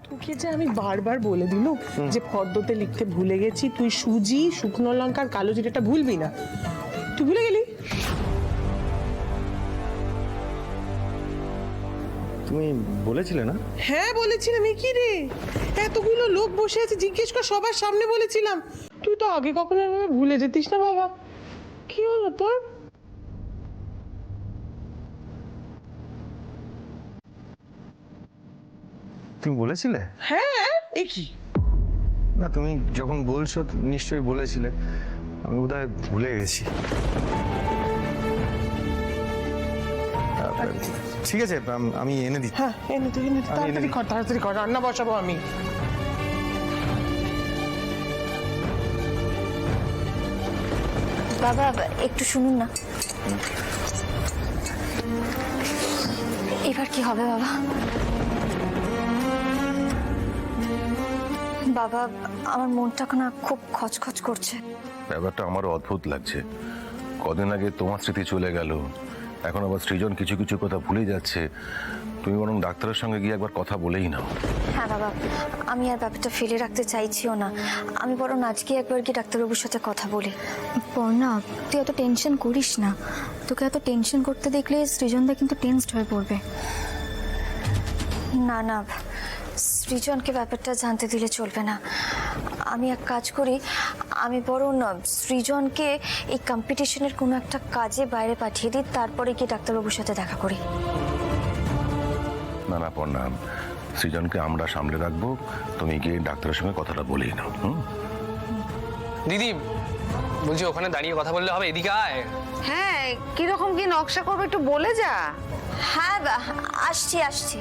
তোকে যে আমি বারবার বলে দিলুম যে ফর্দতে লিখতে ভুলে গেছি, তুই সুজি, শুকনো লঙ্কার কালো জিরেটা ভুলবি না। তুই ভুলে গেলি। তুমি বলেছিলে না? হ্যাঁ বলেছিলাম। কি রে, এতগুলো লোক বসে আছে, জিজ্ঞেস কর, সবার সামনে বলেছিলাম। তুই তো আগে কখনো এভাবে ভুলে যেতিস না বাবা। কি হলো তোর? তুমি বলেছিলে? হ্যাঁ। এ কি? না, তুমি যখন বলছো নিশ্চয়ই বলেছিলে, আমি বোধহয় ভুলে গেছি। ঠিক আছে, আমি এনে দিচ্ছি। হ্যাঁ এনে তুই, এনে তাড়াতাড়ি কর, তাড়াতাড়ি কর, রান্না বসাবো আমি। বাবা একটু শুনুন না, এবার কি হবে বাবা? বাবা আমার মনটা না খুব খচখচ করছে। ব্যাপারটা আমারও অদ্ভুত লাগছে। কদিন আগে তোমার স্মৃতি চলে গেল, এখন আবার সৃজন কিছু কিছু কথা ভুলে যাচ্ছে। তুমি বরং ডাক্তারের সঙ্গে গিয়ে একবার কথা বলেই নাও। হ্যাঁ বাবা, আমি আর ব্যাপারটা ফেলে রাখতে চাইছিও না। আমি বরং আজকে একবার কি ডাক্তারবাবুর সাথে কথা বলি। পর্ণা, তুই এত টেনশন করিস না। তোকে এত টেনশন করতে দেখলে সৃজনদা কিন্তু টেনসড হয়ে পড়বে। না না, সৃজনকে ব্যাপারটা জানতে দিলে চলবে না। আমি এক কাজ করি, আমি বরং সৃজনকে এই কম্পিটিশনের কোনো একটা কাজে বাইরে পাঠিয়ে দিই, তারপরে কি ডাক্তারবাবুর সাথে দেখা করি। না না পর্ণা, সৃজনকে আমরা সামলে রাখবো, তুমি গিয়ে ডাক্তারের সঙ্গে কথাটা বলেই নাও। দিদি বলছি, ওখানে দাঁড়িয়ে কথা বললে হবে? এদিকে আয়। হ্যাঁ, কিরকম কি নকশা করবে একটু বলে যা। হ্যাঁ আসছি আসছি।